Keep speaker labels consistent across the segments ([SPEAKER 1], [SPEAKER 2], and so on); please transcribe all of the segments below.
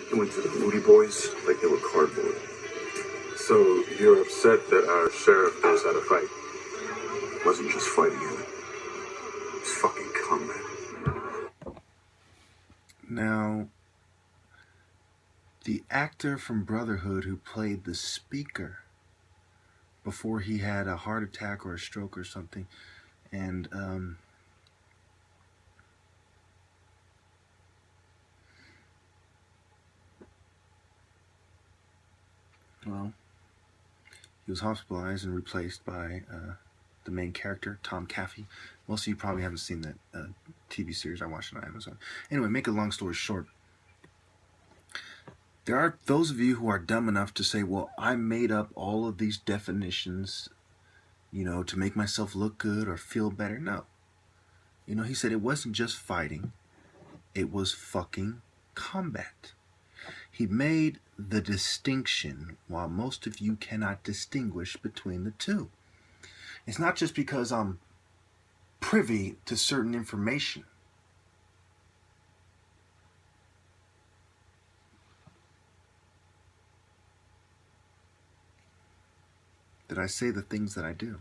[SPEAKER 1] He went to the Moody Boys like they were cardboard.
[SPEAKER 2] So you're upset that our sheriff knows how to fight?
[SPEAKER 1] It wasn't just fighting him. It was fucking combat.
[SPEAKER 3] Now, the actor from Brotherhood who played the speaker before he had a heart attack or a stroke or something, and well, he was hospitalized and replaced by the main character, Tom Caffey. Most of you probably haven't seen that TV series I watched on Amazon. Anyway, make a long story short, there are those of you who are dumb enough to say, well, I made up all of these definitions, you know, to make myself look good or feel better. No. You know, he said it wasn't just fighting, it was fucking combat. He made the distinction while most of you cannot distinguish between the two. It's not just because I'm privy to certain information. That I say the things that I do.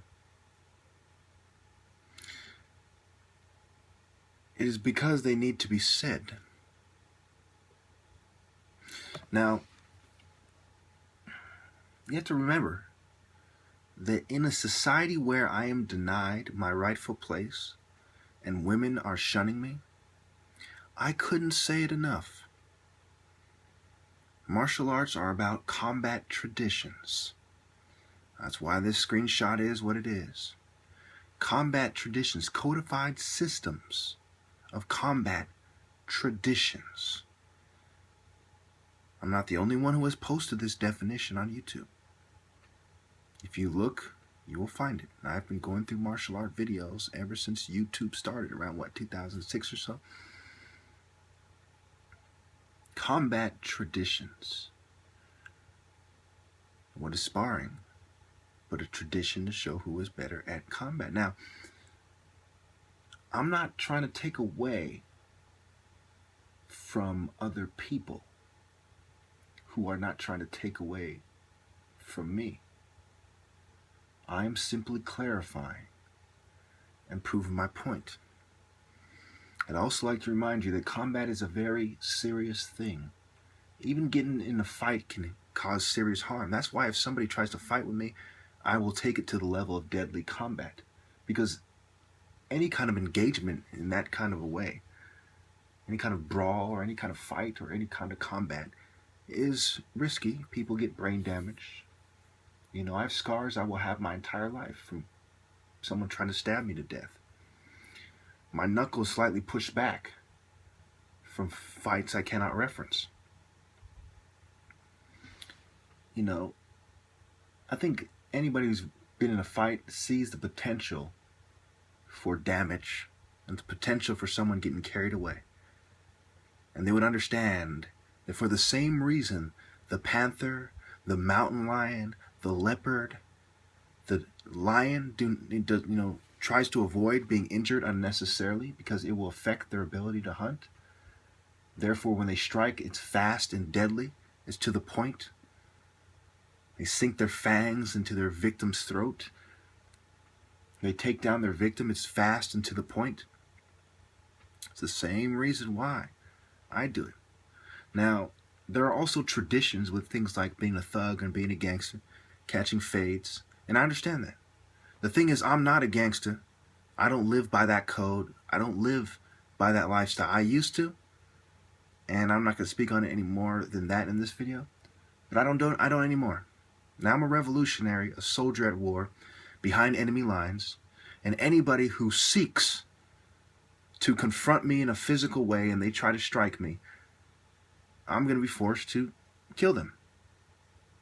[SPEAKER 3] It is because they need to be said. Now, you have to remember that in a society where I am denied my rightful place and women are shunning me, I couldn't say it enough. Martial arts are about combat traditions. That's why this screenshot is what it is. Combat traditions, codified systems of combat traditions. I'm not the only one who has posted this definition on YouTube. If you look, you will find it. I've been going through martial art videos ever since YouTube started around, what, 2006 or so? Combat traditions. What is sparring but a tradition to show who is better at combat? Now, I'm not trying to take away from other people who are not trying to take away from me. I am simply clarifying and proving my point. I'd also like to remind you that combat is a very serious thing. Even getting in a fight can cause serious harm. That's why if somebody tries to fight with me, I will take it to the level of deadly combat. Because any kind of engagement in that kind of a way, any kind of brawl or any kind of fight or any kind of combat is risky. People get brain damage. You know, I have scars I will have my entire life from someone trying to stab me to death. My knuckles slightly pushed back from fights I cannot reference. You know, I think anybody who's been in a fight sees the potential for damage and the potential for someone getting carried away. And they would understand that for the same reason, the panther, the mountain lion, the leopard, the lion tries to avoid being injured unnecessarily because it will affect their ability to hunt. Therefore, when they strike, it's fast and deadly. It's to the point. They sink their fangs into their victim's throat. They take down their victim. It's fast and to the point. It's the same reason why I do it. Now, there are also traditions with things like being a thug and being a gangster, catching fades, and I understand that. The thing is, I'm not a gangster. I don't live by that code. I don't live by that lifestyle. I used to, and I'm not going to speak on it any more than that in this video, but I don't anymore. Now I'm a revolutionary, a soldier at war, behind enemy lines, and anybody who seeks to confront me in a physical way and they try to strike me, I'm going to be forced to kill them.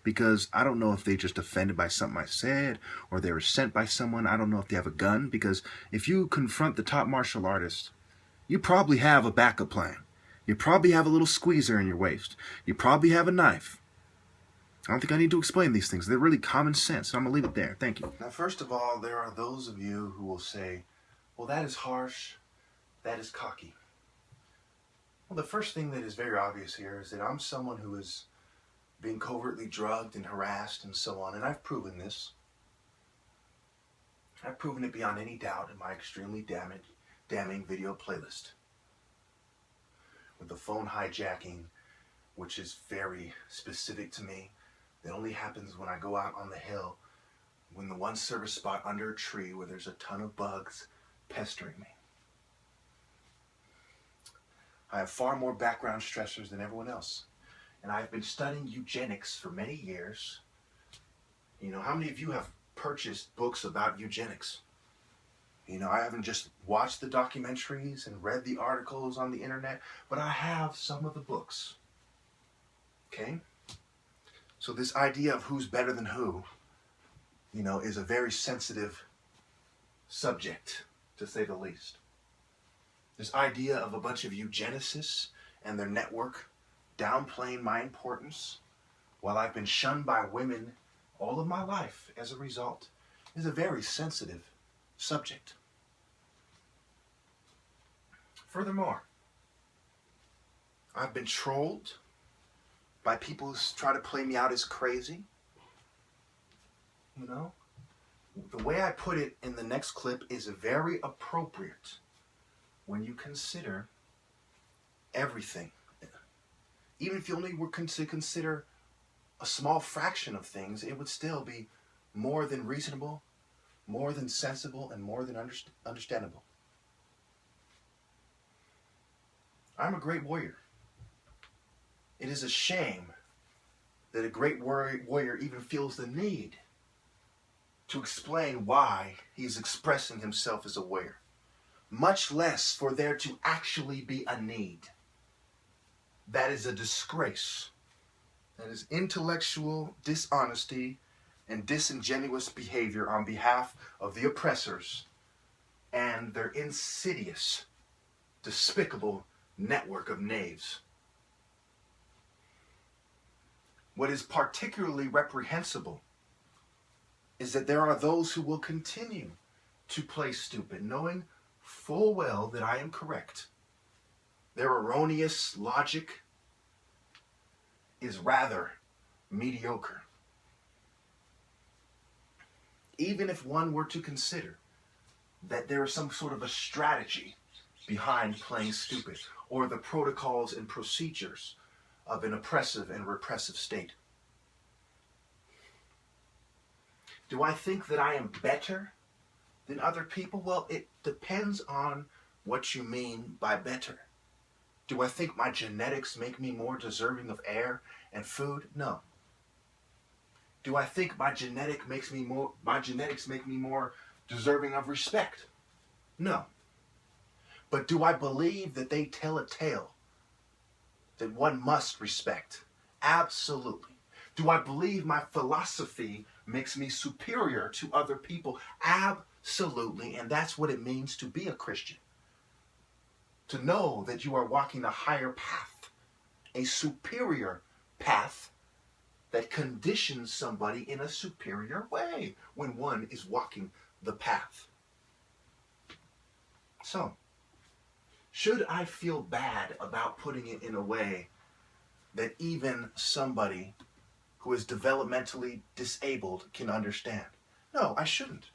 [SPEAKER 3] Because I don't know if they just offended by something I said or they were sent by someone. I don't know if they have a gun. Because if you confront the top martial artist, you probably have a backup plan. You probably have a little squeezer in your waist. You probably have a knife. I don't think I need to explain these things. They're really common sense. So I'm going to leave it there. Thank you. Now, first of all, there are those of you who will say, well, that is harsh. That is cocky. Well, the first thing that is very obvious here is that I'm someone who is being covertly drugged and harassed and so on, and I've proven this. I've proven it beyond any doubt in my extremely damning video playlist. With the phone hijacking, which is very specific to me, that only happens when I go out on the hill, when the one service spot under a tree where there's a ton of bugs pestering me. I have far more background stressors than everyone else. And I've been studying eugenics for many years. You know, how many of you have purchased books about eugenics? You know, I haven't just watched the documentaries and read the articles on the internet, but I have some of the books. Okay? So this idea of who's better than who, you know, is a very sensitive subject, to say the least. This idea of a bunch of eugenicists and their network downplaying my importance while I've been shunned by women all of my life as a result is a very sensitive subject. Furthermore, I've been trolled by people who try to play me out as crazy. You know, the way I put it in the next clip is very appropriate when you consider everything. Even if you only were to consider a small fraction of things, it would still be more than reasonable, more than sensible, and more than understandable. I'm a great warrior. It is a shame that a great warrior even feels the need to explain why he's expressing himself as a warrior, much less for there to actually be a need. That is a disgrace. That is intellectual dishonesty and disingenuous behavior on behalf of the oppressors and their insidious, despicable network of knaves. What is particularly reprehensible is that there are those who will continue to play stupid, knowing full well that I am correct. Their erroneous logic is rather mediocre. Even if one were to consider that there is some sort of a strategy behind playing stupid, or the protocols and procedures of an oppressive and repressive state. Do I think that I am better than other people? Well, it depends on what you mean by better. Do I think my genetics make me more deserving of air and food? No. Do I think my genetics make me more deserving of respect? No. But do I believe that they tell a tale that one must respect? Absolutely. Do I believe my philosophy makes me superior to other people? Absolutely. And that's what it means to be a Christian. To know that you are walking a higher path, a superior path that conditions somebody in a superior way when one is walking the path. So, should I feel bad about putting it in a way that even somebody who is developmentally disabled can understand? No, I shouldn't.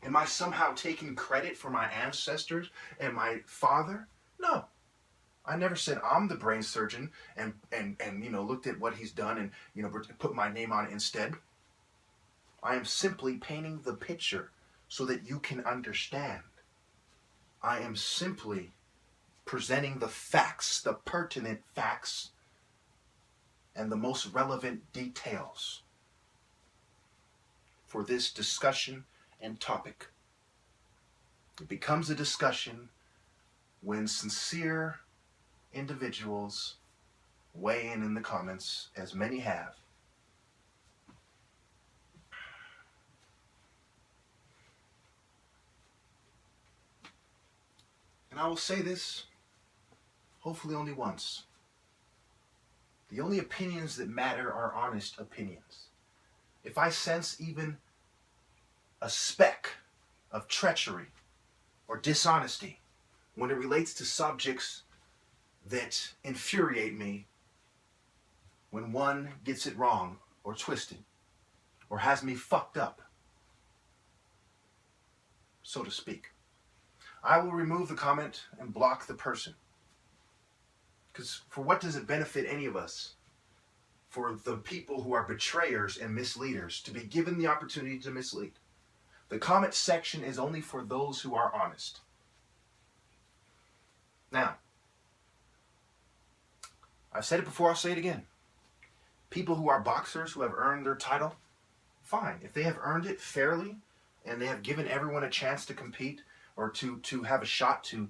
[SPEAKER 3] Am I somehow taking credit for my ancestors and my father? No. I never said I'm the brain surgeon and looked at what he's done and put my name on it instead. I am simply painting the picture so that you can understand. I am simply presenting the facts, the pertinent facts, and the most relevant details for this discussion and topic. It becomes a discussion when sincere individuals weigh in the comments, as many have. And I will say this, hopefully only once. The only opinions that matter are honest opinions. If I sense even a speck of treachery or dishonesty when it relates to subjects that infuriate me, when one gets it wrong or twisted or has me fucked up, so to speak, I will remove the comment and block the person. Because for what does it benefit any of us for the people who are betrayers and misleaders to be given the opportunity to mislead? The comment section is only for those who are honest. Now, I've said it before, I'll say it again. People who are boxers who have earned their title, fine. If they have earned it fairly and they have given everyone a chance to compete or to have a shot to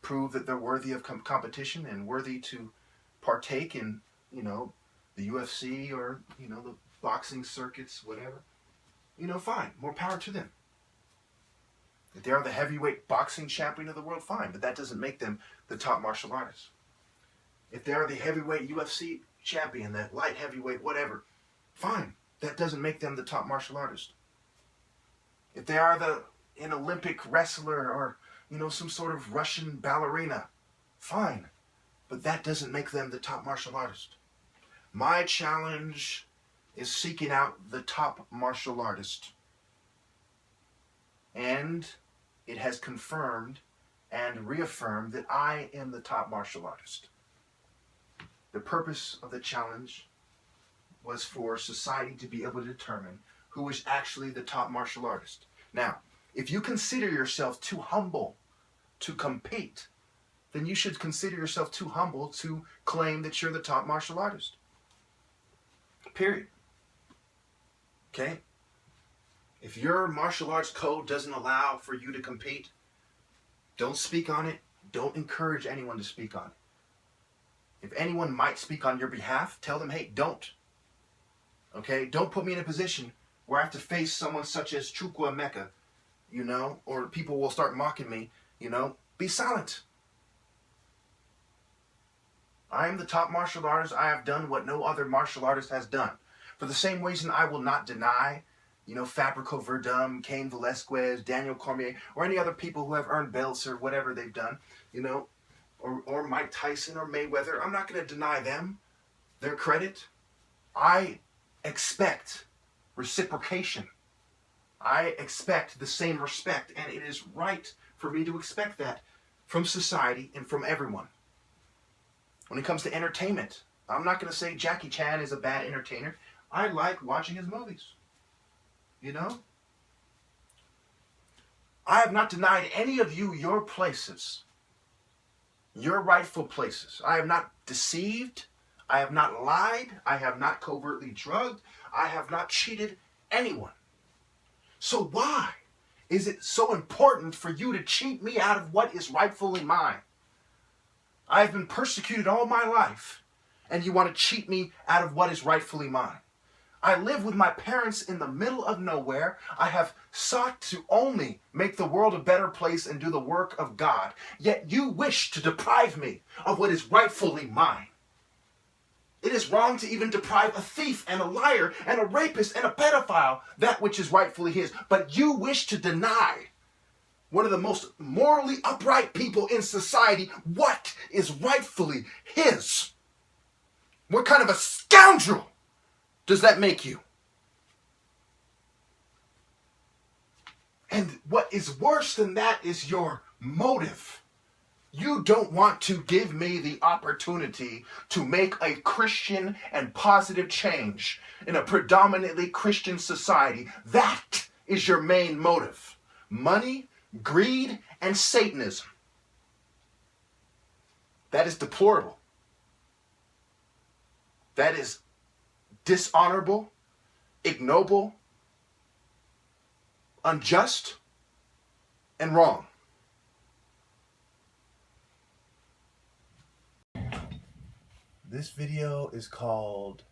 [SPEAKER 3] prove that they're worthy of competition and worthy to partake in, the UFC or, the boxing circuits, whatever, fine. More power to them. If they are the heavyweight boxing champion of the world, fine. But that doesn't make them the top martial artist. If they are the heavyweight UFC champion, the light heavyweight, whatever, fine. That doesn't make them the top martial artist. If they are an Olympic wrestler or, some sort of Russian ballerina, fine. But that doesn't make them the top martial artist. My challenge is seeking out the top martial artist. And it has confirmed and reaffirmed that I am the top martial artist. The purpose of the challenge was for society to be able to determine who is actually the top martial artist. Now, if you consider yourself too humble to compete, then you should consider yourself too humble to claim that you're the top martial artist. Period. Okay? If your martial arts code doesn't allow for you to compete, don't speak on it. Don't encourage anyone to speak on it. If anyone might speak on your behalf, tell them, hey, don't. Okay? Don't put me in a position where I have to face someone such as Chukwu Emeka, or people will start mocking me, Be silent. I am the top martial artist. I have done what no other martial artist has done. For the same reason, I will not deny, Fabrico Verdum, Cain Velasquez, Daniel Cormier, or any other people who have earned belts or whatever they've done, or Mike Tyson or Mayweather. I'm not going to deny them their credit. I expect reciprocation. I expect the same respect, and it is right for me to expect that from society and from everyone. When it comes to entertainment, I'm not going to say Jackie Chan is a bad entertainer. I like watching his movies. I have not denied any of you your places, your rightful places. I have not deceived. I have not lied. I have not covertly drugged. I have not cheated anyone. So why is it so important for you to cheat me out of what is rightfully mine? I have been persecuted all my life, and you want to cheat me out of what is rightfully mine. I live with my parents in the middle of nowhere. I have sought to only make the world a better place and do the work of God. Yet you wish to deprive me of what is rightfully mine. It is wrong to even deprive a thief and a liar and a rapist and a pedophile that which is rightfully his. But you wish to deny one of the most morally upright people in society what is rightfully his. What kind of a scoundrel does that make you? And what is worse than that is your motive. You don't want to give me the opportunity to make a Christian and positive change in a predominantly Christian society. That is your main motive. Money, greed, and Satanism. That is deplorable. That is dishonorable, ignoble, unjust, and wrong. This video is called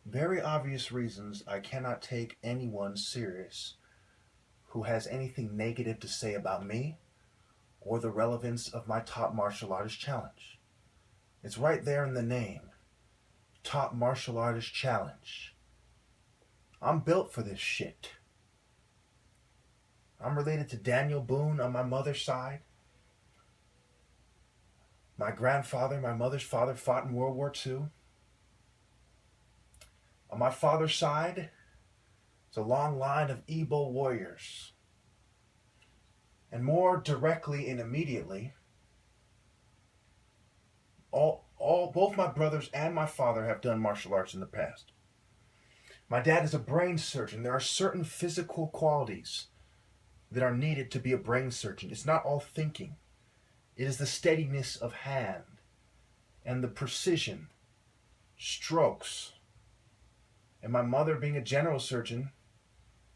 [SPEAKER 3] Very Obvious Reasons I Cannot Take Anyone Serious Who Has Anything Negative to Say About Me or the Relevance of My Top Martial Artist Challenge. It's right there in the name. Top Martial Artist Challenge. I'm built for this shit. I'm related to Daniel Boone on my mother's side. My grandfather, my mother's father, fought in World War II. On my father's side, it's a long line of Igbo warriors. And more directly and immediately, both my brothers and my father have done martial arts in the past. My dad is a brain surgeon. There are certain physical qualities that are needed to be a brain surgeon. It's not all thinking. It is the steadiness of hand and the precision, strokes. And my mother, being a general surgeon,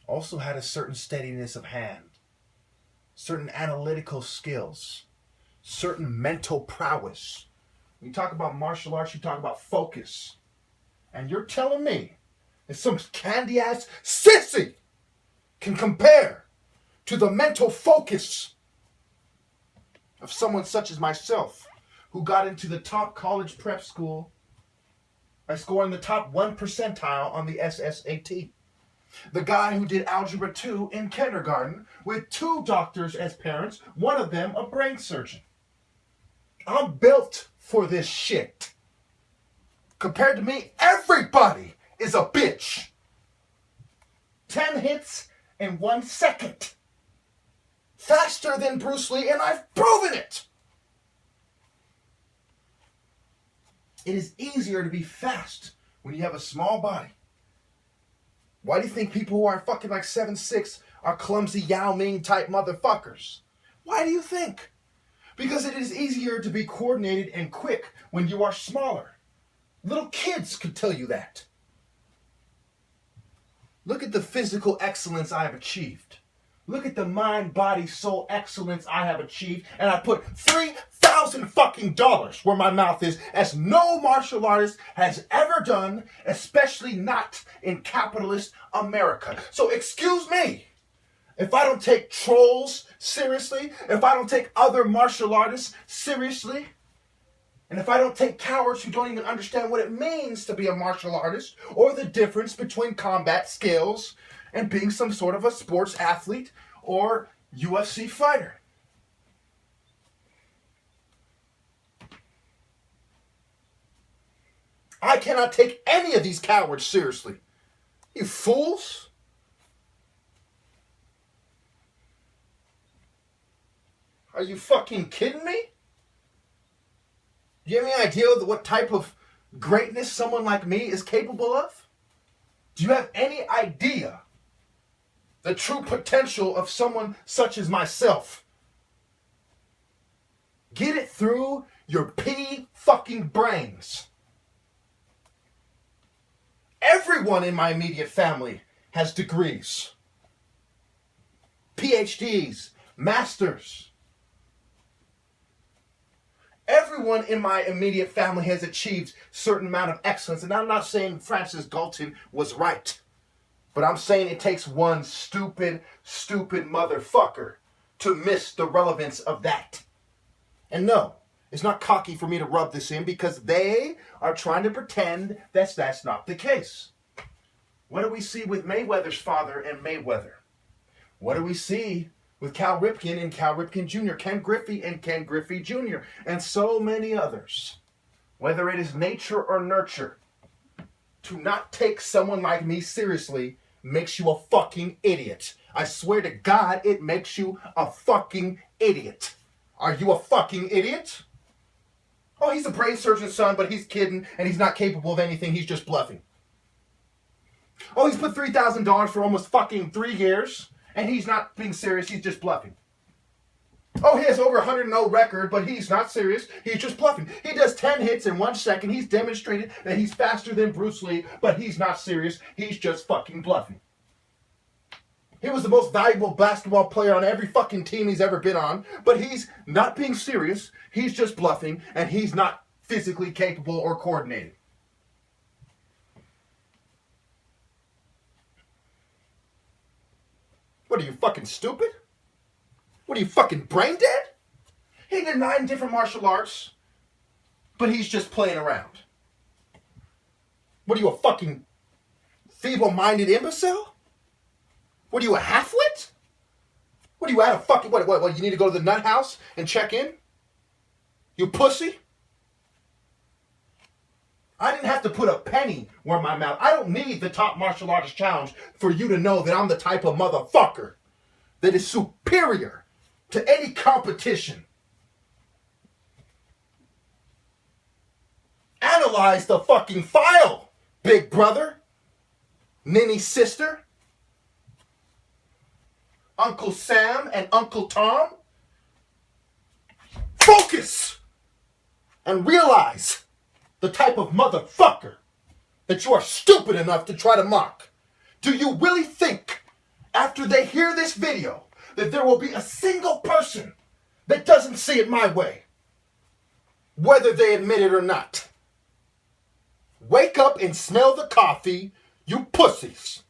[SPEAKER 3] also had a certain steadiness of hand, certain analytical skills, certain mental prowess. When you talk about martial arts, you talk about focus. And you're telling me that some candy-ass sissy can compare to the mental focus of someone such as myself, who got into the top college prep school by scoring the top 1 percentile on the SSAT. The guy who did Algebra 2 in kindergarten with 2 doctors as parents, one of them a brain surgeon. I'm built for this shit. Compared to me, everybody is a bitch. 10 hits in 1 second. Faster than Bruce Lee, and I've proven it. It is easier to be fast when you have a small body. Why do you think people who are fucking like 7'6" are clumsy Yao Ming type motherfuckers? Why do you think? Because it is easier to be coordinated and quick when you are smaller. Little kids could tell you that. Look at the physical excellence I have achieved. Look at the mind, body, soul excellence I have achieved, and I put $3,000 fucking dollars where my mouth is, as no martial artist has ever done, especially not in capitalist America. So excuse me if I don't take trolls seriously, if I don't take other martial artists seriously, and if I don't take cowards who don't even understand what it means to be a martial artist, or the difference between combat skills and being some sort of a sports athlete or UFC fighter. I cannot take any of these cowards seriously. You fools. Are you fucking kidding me? Do you have any idea of what type of greatness someone like me is capable of? Do you have any idea the true potential of someone such as myself? Get it through your pea fucking brains. Everyone in my immediate family has degrees. PhDs, masters. Everyone in my immediate family has achieved a certain amount of excellence. And I'm not saying Francis Galton was right. But I'm saying it takes one stupid motherfucker to miss the relevance of that. And no, it's not cocky for me to rub this in, because they are trying to pretend that that's not the case. What do we see with Mayweather's father and Mayweather? What do we see with Cal Ripken and Cal Ripken Jr., Ken Griffey and Ken Griffey Jr., and so many others? Whether it is nature or nurture, to not take someone like me seriously makes you a fucking idiot. I swear to God, it makes you a fucking idiot. Are you a fucking idiot? Oh, he's a brain surgeon's son, but he's kidding, and he's not capable of anything. He's just bluffing. Oh, he's put $3,000 for almost fucking 3 years, and he's not being serious. He's just bluffing. Oh, he has over 100-0 record, but he's not serious. He's just bluffing. He does 10 hits in 1 second. He's demonstrated that he's faster than Bruce Lee, but he's not serious. He's just fucking bluffing. He was the most valuable basketball player on every fucking team he's ever been on, but he's not being serious. He's just bluffing, and he's not physically capable or coordinated. What are you, fucking stupid? What are you, fucking brain dead? He did 9 different martial arts, but he's just playing around. What are you, a fucking feeble-minded imbecile? What are you, a half-wit? What are you, at a fucking, what, you need to go to the nut house and check in? You pussy. I didn't have to put a penny where my mouth. I don't need the top martial artist challenge for you to know that I'm the type of motherfucker that is superior to any competition. Analyze the fucking file, big brother, ninny sister, Uncle Sam and Uncle Tom. Focus and realize the type of motherfucker that you are stupid enough to try to mock. Do you really think, after they hear this video, that there will be a single person that doesn't see it my way, whether they admit it or not? Wake up and smell the coffee, you pussies.